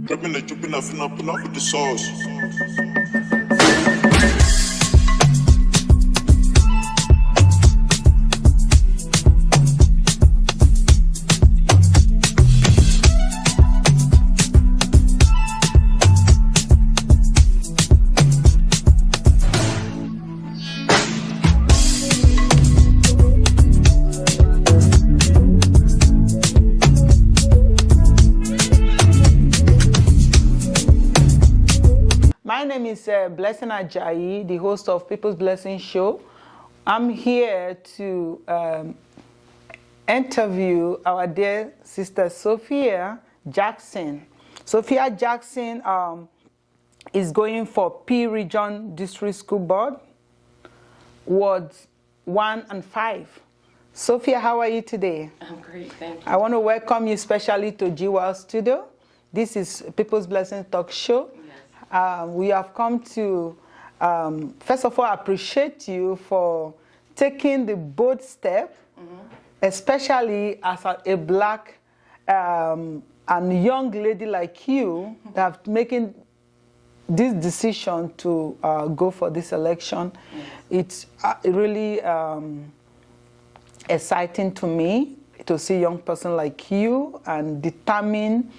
Dripping the finna with the sauce. My name is Blessing Ajayi, the host of People's Blessing Show. I'm here to interview our dear sister Sophia Jackson. Sophia Jackson is going for P Region District School Board, Wards 1 and 5. Sophia, how are you today? I'm great, thank you. I want to welcome you specially to GWAL Studio. This is People's Blessing Talk Show. We have come to, first of all, appreciate you for taking the bold step, especially as a black and young lady like you that have making this decision to go for this election. It's really exciting to me to see a young person like you and determined,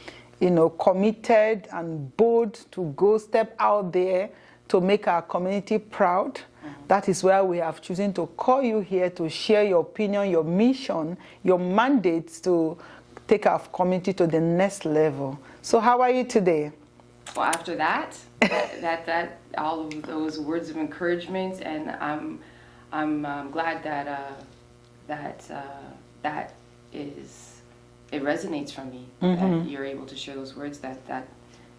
committed and bold to go step out there to make our community proud. That is why we have chosen to call you here to share your opinion, your mission, your mandate to take our community to the next level. So how are you today? Well, after that all of those words of encouragement, and I'm glad that it resonates from me, that you're able to share those words, that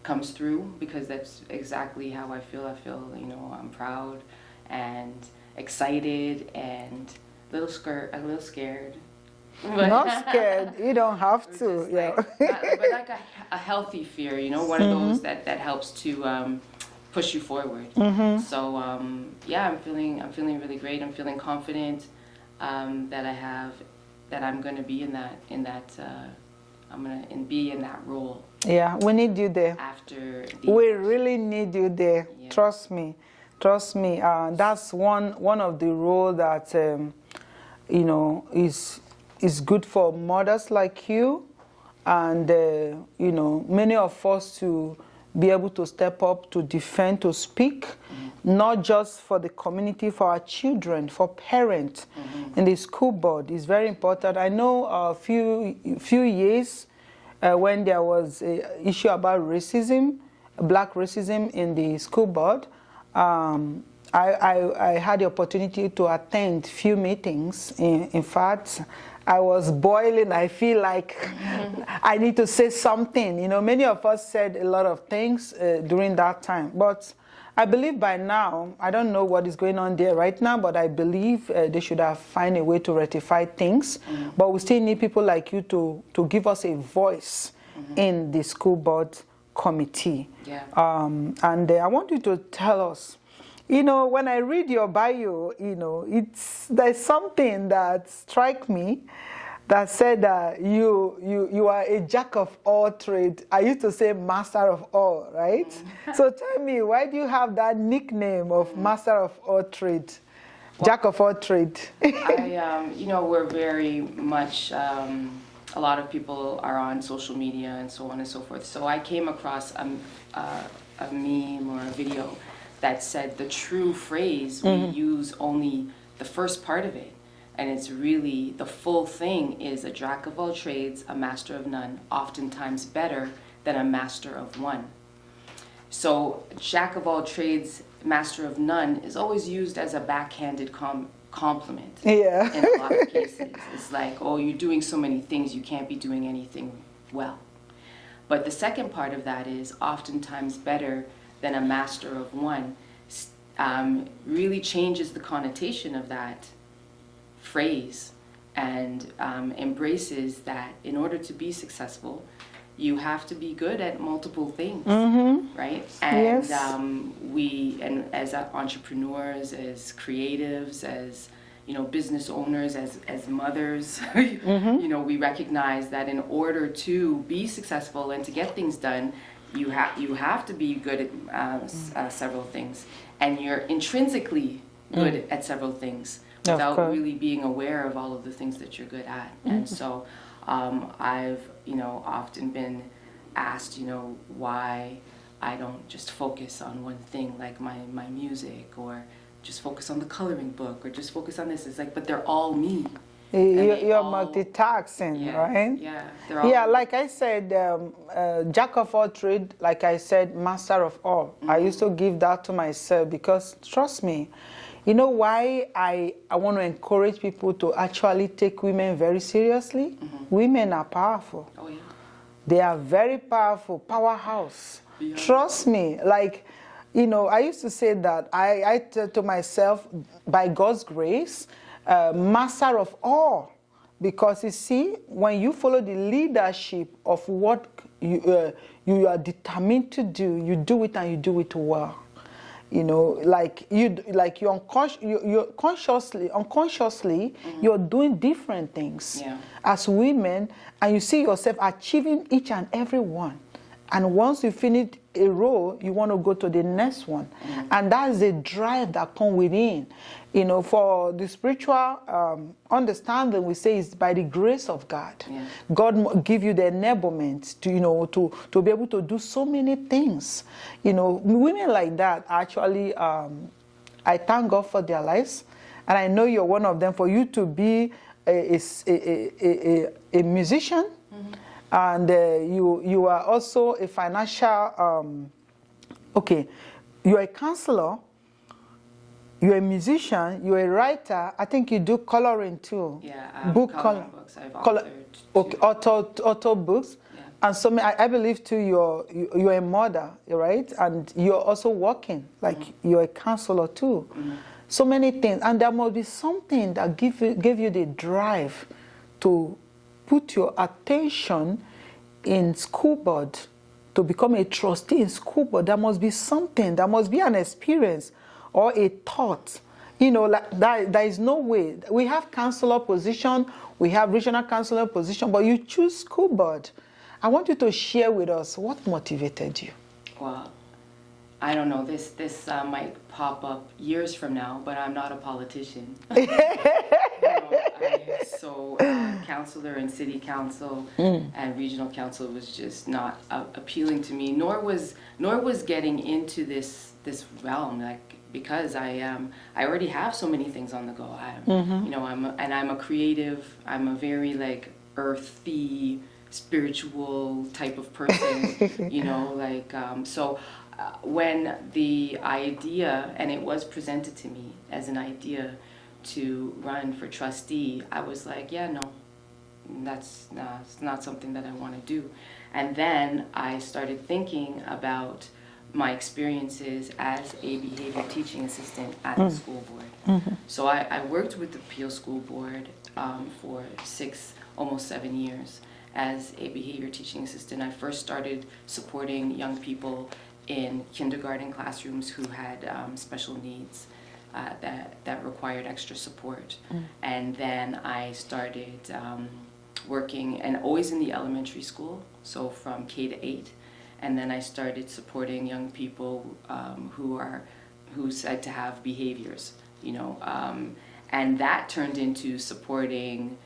comes through, because that's exactly how I feel. I feel, I'm proud and excited and a little scared. Not scared. You don't have to. But like a healthy fear, one of those that helps to push you forward. So I'm feeling really great. I'm feeling confident that I'm going to be I'm going to be in that role. Yeah, we need you there. We really need you there. Yeah. Trust me. That's one of the roles that is good for mothers like you, and many of us to be able to step up, to defend, to speak, not just for the community, for our children, for parents in the school board. Is very important. I know a few years when there was an issue about racism, black racism in the school board, I had the opportunity to attend few meetings. In fact, I was boiling. I feel like I need to say something. Many of us said a lot of things during that time. But I believe by now, I don't know what is going on there right now, but I believe they should have found a way to rectify things. But we still need people like you to give us a voice in the school board committee. Yeah. And I want you to tell us, when I read your bio, there's something that strike me that said that you are a jack of all trades. I used to say master of all, right? So tell me, why do you have that nickname of master of all trades, jack of all trades? We're very much, a lot of people are on social media and so on and so forth. So I came across a meme or a video that said the true phrase, we use only the first part of it. And it's really, the full thing is a jack of all trades, a master of none, oftentimes better than a master of one. So jack of all trades, master of none is always used as a backhanded compliment. Yeah. In a lot of cases. It's like, oh, you're doing so many things, you can't be doing anything well. But the second part of that is oftentimes better than a master of one, really changes the connotation of that phrase and embraces that in order to be successful, you have to be good at multiple things, right? And yes. And as entrepreneurs, as creatives, as business owners, as mothers, we recognize that in order to be successful and to get things done, you have to be good at several things, and you're intrinsically good at several things without really being aware of all of the things that you're good at. And so I've often been asked why I don't just focus on one thing, like my music, or just focus on the coloring book, or just focus on this. It's like, but they're all me. You're multitasking, right? Yeah, like I said, jack of all trades, like I said, master of all. I used to give that to myself because, trust me, you know why I want to encourage people to actually take women very seriously? Women are powerful. Oh, yeah. They are very powerful, powerhouse. Yeah. Trust me, like, I used to say that I tell to myself, by God's grace, master of all, because you see, when you follow the leadership of what you are determined to do, you do it and you do it well. You're unconsciously, you're doing different things as women, and you see yourself achieving each and every one. And once you finish a role, you want to go to the next one. And that's the drive that comes within. For the spiritual understanding, we say it's by the grace of God. Yeah. God give you the enablement to be able to do so many things. Women like that, actually, I thank God for their lives. And I know you're one of them. For you to be a musician, and you are also a financial, you're a counselor, you're a musician, you're a writer. I think you do coloring too. Yeah, coloring books. I've authored author books. Yeah. And so I believe too you're a mother, right? And you're also working, like you're a counselor too. So many things. And there must be something that give you the drive to put your attention in school board, to become a trustee in school board. There must be something, there must be an experience or a thought. Like that, there is no way. We have counselor position, we have regional counselor position, but you choose school board. I want you to share with us what motivated you. Well, I don't know, this might pop up years from now, but I'm not a politician. Counselor in city council and regional council was just not appealing to me, nor was getting into this realm, like, because I already have so many things on the go. I'm a creative. I'm a very like earthy, spiritual type of person. When the idea, and it was presented to me as an idea to run for trustee, I was like, yeah, no, that's not something that I want to do. And then I started thinking about my experiences as a behavior teaching assistant at the school board. So I worked with the Peel School Board for almost 7 years as a behavior teaching assistant. I first started supporting young people in kindergarten classrooms who had special needs that required extra support. And then I started working, and always in the elementary school, so from K to 8. And then I started supporting young people who said to have behaviors, and that turned into supporting,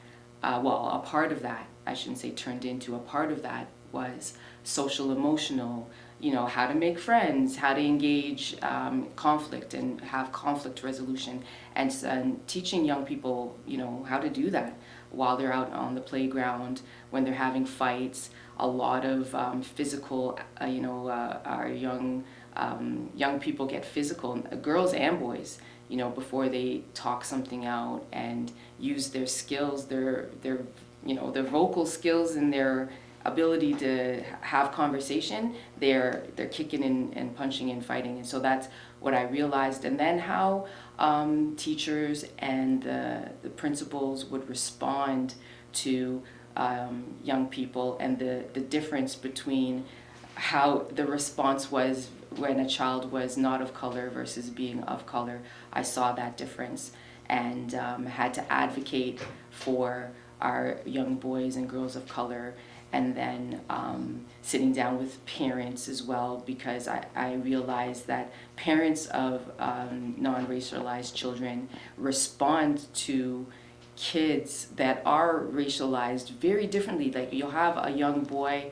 a part of that, I shouldn't say turned into, a part of that was social emotional, how to make friends, how to engage conflict and have conflict resolution, and teaching young people, how to do that while they're out on the playground, when they're having fights. A lot of physical, our young people get physical, girls and boys, before they talk something out and use their skills, their vocal skills and their ability to have conversation, they're kicking and punching and fighting. And so that's what I realized. And then how teachers and the principals would respond to young people, and the difference between how the response was when a child was not of color versus being of color. I saw that difference and had to advocate for our young boys and girls of color, and then sitting down with parents as well, because I realized that parents of non-racialized children respond to kids that are racialized very differently. Like, you'll have a young boy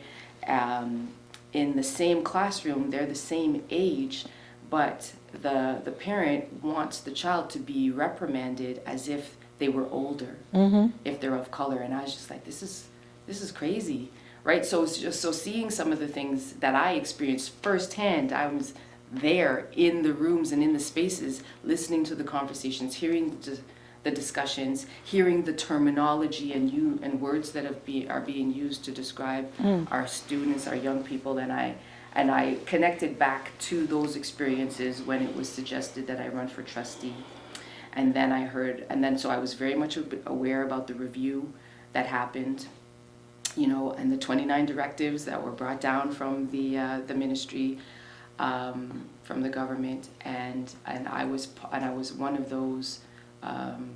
in the same classroom, they're the same age, but the parent wants the child to be reprimanded as if they were older, if they're of color. And I was just like, this is crazy, right? So seeing some of the things that I experienced firsthand, I was there in the rooms and in the spaces, listening to the conversations, hearing the discussions, hearing the terminology and words that are being used to describe our students, our young people, and I connected back to those experiences when it was suggested that I run for trustee. And then so I was very much aware about the review that happened, and the 29 directives that were brought down from the ministry, from the government, and I was one of those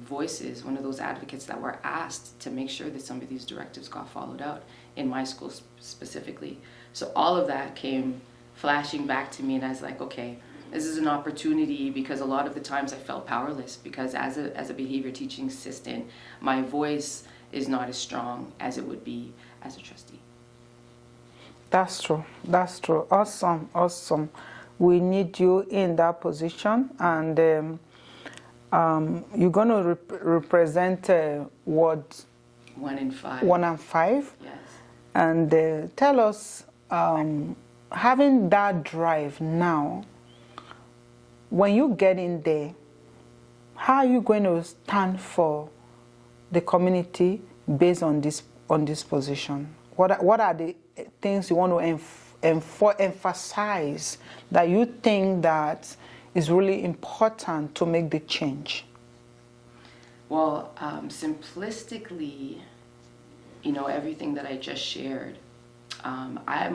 voices, one of those advocates that were asked to make sure that some of these directives got followed out in my school specifically. So all of that came flashing back to me, and I was like, okay, this is an opportunity, because a lot of the times I felt powerless, because as a behavior teaching assistant, my voice is not as strong as it would be as a trustee. That's true. That's true. Awesome. Awesome. We need you in that position, and you're going to represent Ward 1 and 5. 1 and 5. Yes. And tell us, having that drive now, when you get in there, how are you going to stand for the community based on this position? What are the things you want to emphasize that you think that is really important to make the change? Well, simplistically, everything that I just shared, I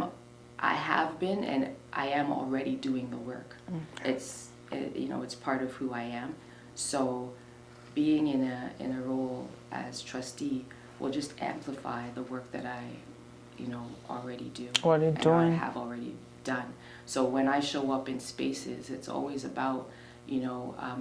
have been and I am already doing the work. Okay. It's part of who I am. So being in a role as trustee will just amplify the work that I already do. What are you doing? I have already done. So when I show up in spaces, it's always about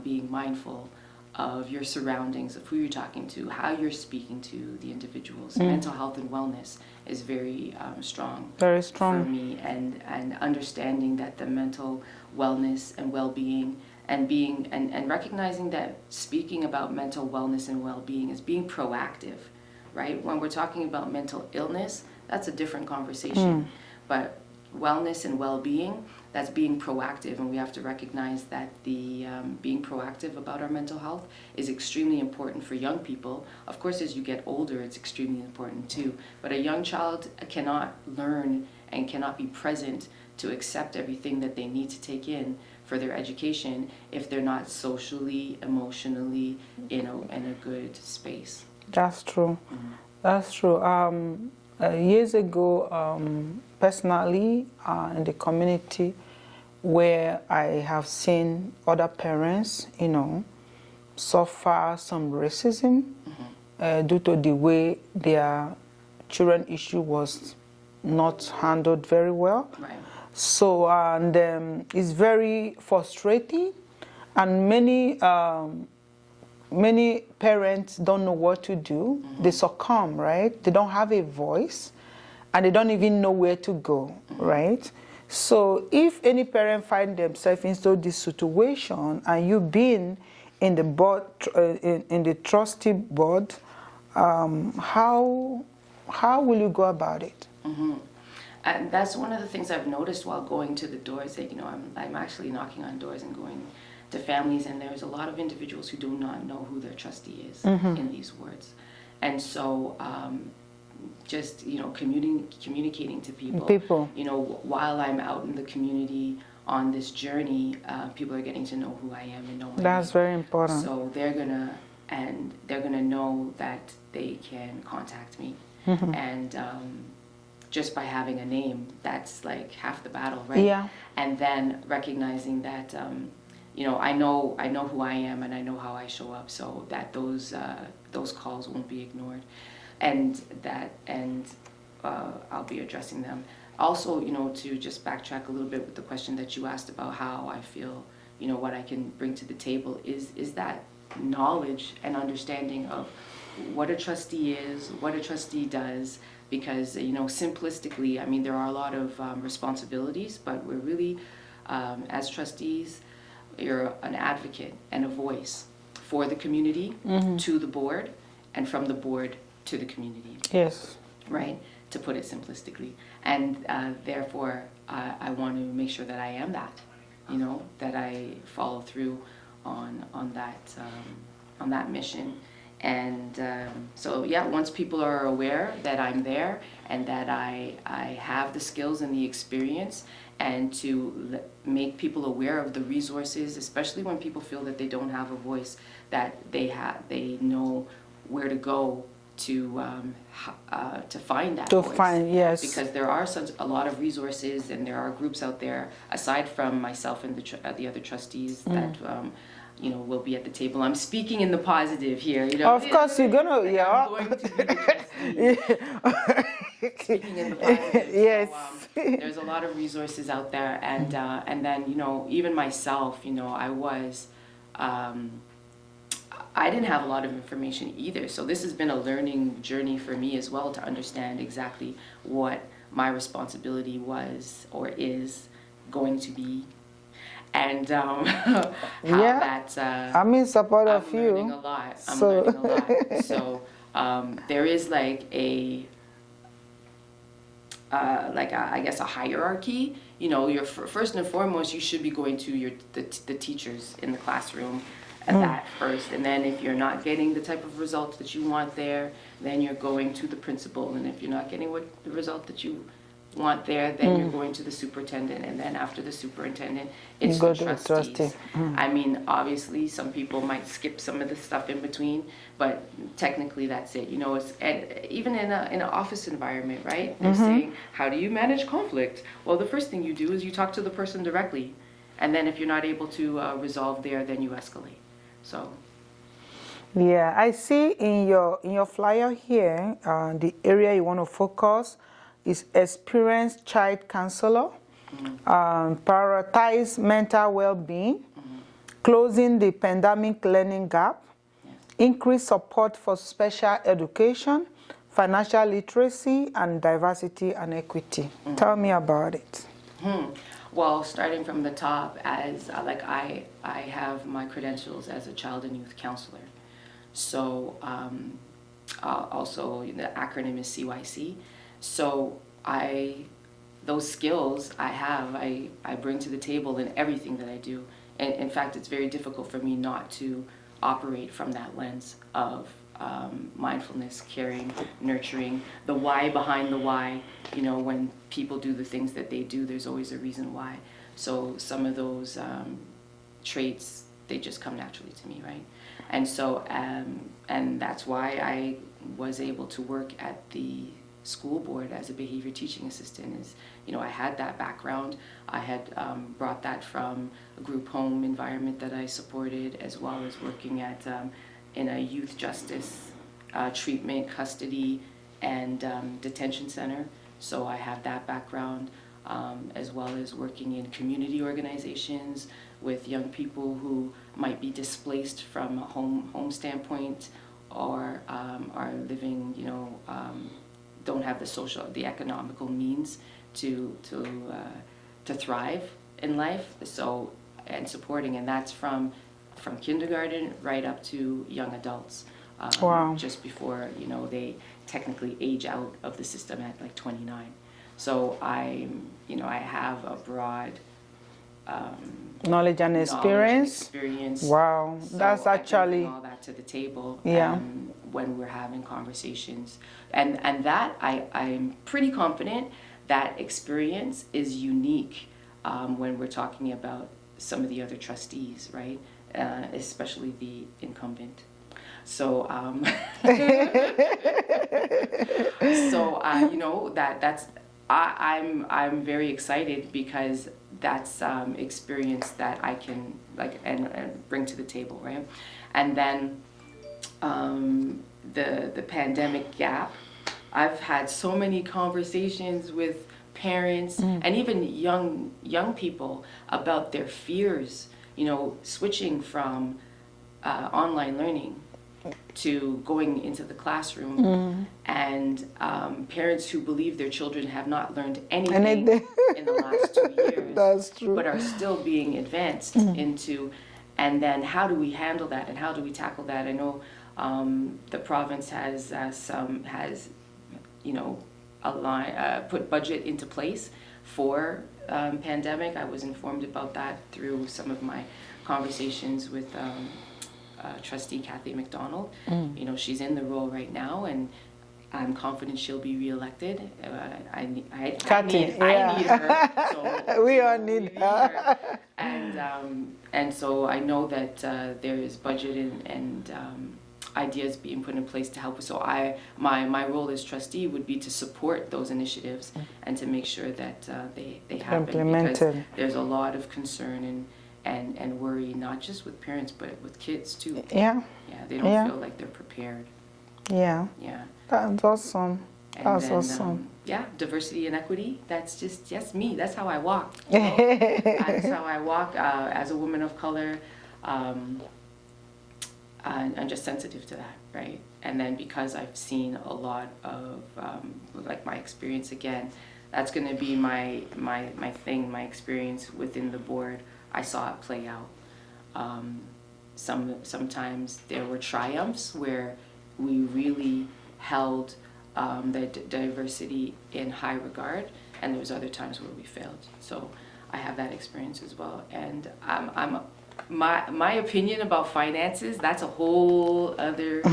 being mindful of your surroundings, of who you're talking to, how you're speaking to the individuals. Mental health and wellness is very strong. Very strong for me, and understanding that the mental wellness and well-being and recognizing that speaking about mental wellness and well-being is being proactive, right? When we're talking about mental illness, that's a different conversation. But wellness and well-being, that's being proactive, and we have to recognize that the being proactive about our mental health is extremely important for young people. Of course, as you get older, it's extremely important too. But a young child cannot learn and cannot be present to accept everything that they need to take in for their education if they're not socially, emotionally, in a good space. That's true. That's true. Years ago, personally, in the community where I have seen other parents, suffer some racism due to the way their children issue was not handled very well. Right. So, and it's very frustrating, and many parents don't know what to do. They succumb, right? They don't have a voice, and they don't even know where to go, right? So if any parent find themselves into this situation, and you been in the board, in the trustee board, how will you go about it? And that's one of the things I've noticed while going to the doors. That, I'm actually knocking on doors and going to families, and there's a lot of individuals who do not know who their trustee is in these wards. And so just communicating to people, while I'm out in the community on this journey, people are getting to know who I am and know my That's name. very important. So they're gonna know that they can contact me, and just by having a name, that's like half the battle, right? Yeah. And then recognizing that I know who I am, and I know how I show up, so that those calls won't be ignored. and I'll be addressing them. Also, to just backtrack a little bit with the question that you asked about how I feel, what I can bring to the table is that knowledge and understanding of what a trustee is, what a trustee does, because, simplistically, I mean, there are a lot of responsibilities, but we're really, as trustees, you're an advocate and a voice for the community, to the board, and from the board to the community. Yes. Right? To put it simplistically. And therefore, I want to make sure that I am that, that I follow through on that mission. And so, yeah, once people are aware that I'm there and that I have the skills and the experience, and to make people aware of the resources, especially when people feel that they don't have a voice, that they know where to go to find that voice. Yes. Because there are a lot of resources, and there are groups out there aside from myself and the other trustees that will be at the table. I'm speaking in the positive here. Of course, you're gonna. Like Yeah. I'm going to be the trustee. Speaking in the positive. Yes. So, there's a lot of resources out there, and then even myself, I didn't have a lot of information either. So this has been a learning journey for me as well, to understand exactly what my responsibility was or is going to be. And how that I'm in support of I'm you. learning a lot. I'm learning a lot. So there is like I guess a hierarchy. You're first and foremost, you should be going to the teachers in the classroom at that first, and then if you're not getting the type of results that you want there, then you're going to the principal, and if you're not getting the result that you want there, then you're going to the superintendent, and then after the superintendent, it's the trustees. I mean, obviously, some people might skip some of the stuff in between, but technically that's it. It's even in an office environment, right? They're saying, how do you manage conflict? Well, the first thing you do is you talk to the person directly, and then if you're not able to resolve there, then you escalate. So. Yeah, I see in your flyer here, the area you want to focus is experienced child counselor, prioritize mental well-being, closing the pandemic learning gap, increase support for special education, financial literacy, and diversity and equity. Tell me about it. Well, starting from the top, as I have my credentials as a child and youth counselor. So also the acronym is CYC. So those skills I bring to the table in everything that I do. And in fact, it's very difficult for me not to operate from that lens of mindfulness, caring, nurturing, the why behind the why. When people do the things that they do, there's always a reason why. So some of those traits, they just come naturally to me, right? And so, and that's why I was able to work at the school board as a behavior teaching assistant. I had that background. I had brought that from a group home environment that I supported, as well as working at in a youth justice treatment, custody, and detention center. So I have that background, as well as working in community organizations with young people who might be displaced from a home standpoint, or are living, don't have the economical means to thrive in life. So, and supporting, and that's from kindergarten right up to young adults. Wow. Just before they technically age out of the system at like 29. So I have a broad knowledge and experience. Wow, so that's actually all that to the table. Yeah. When we're having conversations, and that I'm pretty confident that experience is unique when we're talking about some of the other trustees, right? Especially the incumbent. So, that's I'm very excited, because that's experience that I can and bring to the table, right? And then the pandemic gap, I've had so many conversations with parents and even young people about their fears, switching from online learning to going into the classroom, and parents who believe their children have not learned anything in the last 2 years. That's true. But are still being advanced into, and then how do we handle that and how do we tackle that? I know the province has put budget into place for pandemic. I was informed about that through some of my conversations with Trustee Kathy McDonald. She's in the role right now, and I'm confident she'll be reelected. I need her. So, we all need her. And so I know that there is budget and ideas being put in place to help us. So my role as trustee would be to support those initiatives and to make sure that they happen. Implemented. Because there's a lot of concern and worry, not just with parents but with kids too. Yeah. Yeah, they don't feel like they're prepared. Yeah. Yeah. That's awesome. That's awesome. Yeah, diversity and equity, that's me. That's how I walk. That's how I walk as a woman of color. I'm just sensitive to that, right? And then because I've seen a lot of, my experience again, that's going to be my thing, my experience within the board. I saw it play out. Sometimes there were triumphs where we really held the diversity in high regard, and there was other times where we failed. So I have that experience as well, and my opinion about finances, that's a whole other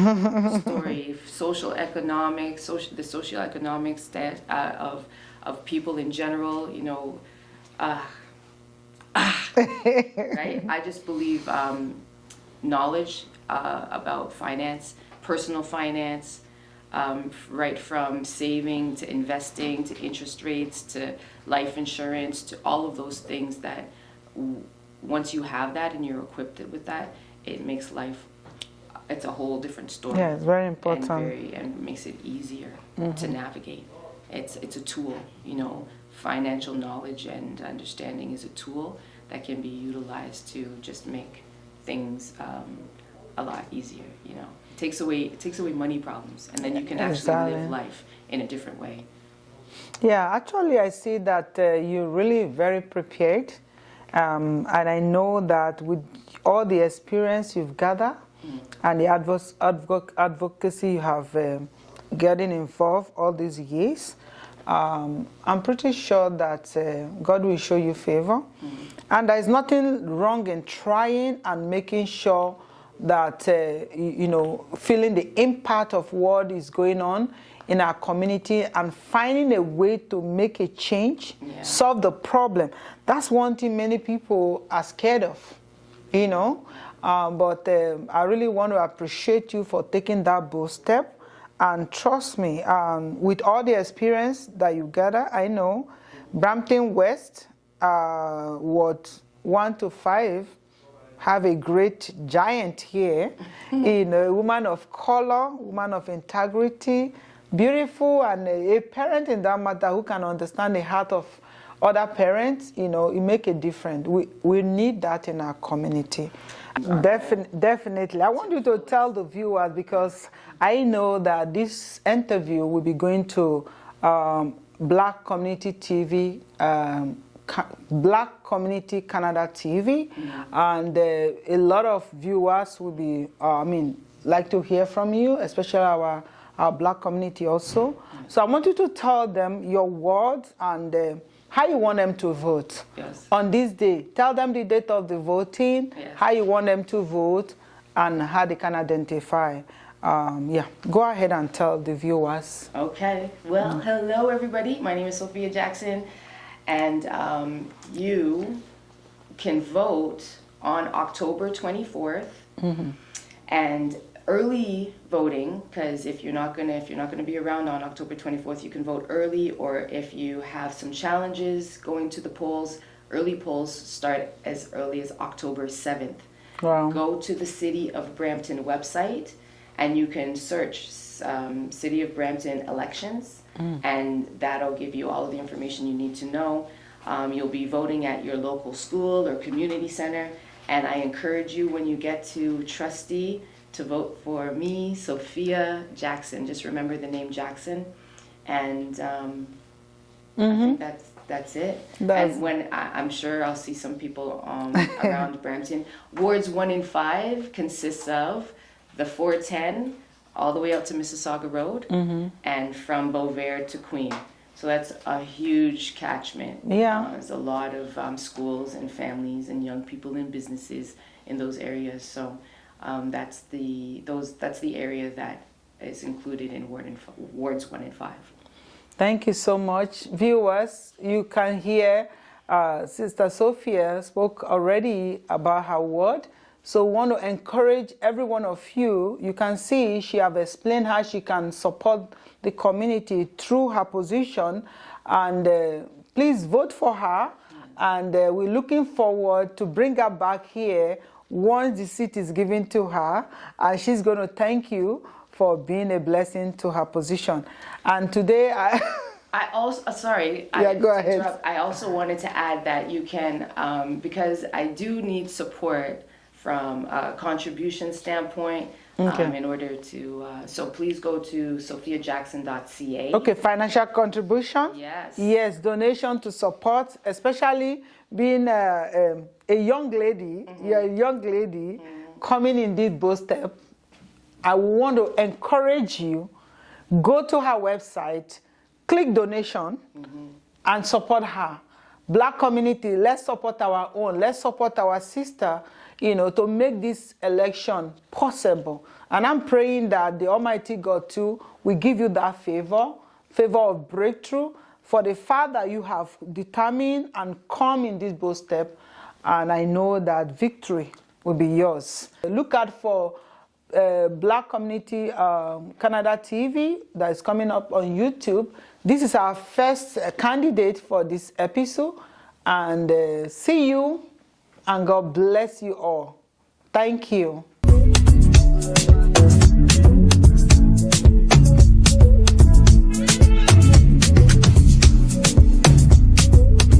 story. The socioeconomic stat of people in general, right? I just believe knowledge about finance, personal finance, right from saving to investing to interest rates to life insurance to all of those things that once you have that and you're equipped with that, it makes life, it's a whole different story. Yeah, it's very important. And makes it easier to navigate. It's a tool, financial knowledge and understanding is a tool that can be utilized to just make things a lot easier, It takes away money problems, and then you can actually live life in a different way. Yeah, actually I see that you're really very prepared. And I know that with all the experience you've gathered and the advocacy you have getting involved all these years, I'm pretty sure that God will show you favor. And there's nothing wrong in trying and making sure that, feeling the impact of what is going on in our community and finding a way to make a change, solve the problem. That's one thing many people are scared of, But I really want to appreciate you for taking that bold step. And trust me, with all the experience that you gather, I know Brampton West, Ward 1 to 5, have a great giant here, a woman of color, woman of integrity, beautiful, and a parent in that matter who can understand the heart of other parents, it make a difference. We need that in our community. Definitely. I want you to tell the viewers, because I know that this interview will be going to Black Community TV, Black Community Canada TV, and a lot of viewers will be, like to hear from you, especially our Black community also. So I want you to tell them your words and how you want them to vote on this day. Tell them the date of the voting, how you want them to vote, and how they can identify. Go ahead and tell the viewers. Okay. Well, hello everybody. My name is Sophia Jackson, and you can vote on October 24th, and early voting, because if you're not gonna be around on October 24th, you can vote early, or if you have some challenges going to the polls, early polls start as early as October 7th. Wow. Go to the City of Brampton website and you can search City of Brampton elections, and that'll give you all of the information you need to know. You'll be voting at your local school or community center, and I encourage you when you get to Trustee to vote for me, Sophia Jackson. Just remember the name Jackson, and I think that's it. And when I'm sure I'll see some people around Brampton. Wards 1 and 5 consists of the 410 all the way up to Mississauga Road, and from Beauvais to Queen. So that's a huge catchment. Yeah. There's a lot of schools and families and young people and businesses in those areas. So that's the area that is included in wards 1 and 5. Thank you so much. Viewers, you can hear Sister Sophia spoke already about her word. So we want to encourage every one of you. You can see she have explained how she can support the community through her position. And please vote for her. And we're looking forward to bring her back here once the seat is given to her. And she's going to thank you for being a blessing to her position. And today I also, go ahead. I also wanted to add that you can, because I do need support from a contribution standpoint, in order to, so please go to sophiajackson.ca. Okay, financial contribution? Yes. Yes, donation to support, especially being a young lady, you're a young lady coming in this bold step. I want to encourage you, go to her website, click donation, and support her. Black community, let's support our own. Let's support our sister, to make this election possible. And I'm praying that the Almighty God, too, will give you that favor of breakthrough for the fact that you have determined and come in this bold step. And I know that victory will be yours. Look out for Black Community Canada TV that is coming up on YouTube. This is our first candidate for this episode. And see you, and God bless you all. Thank you.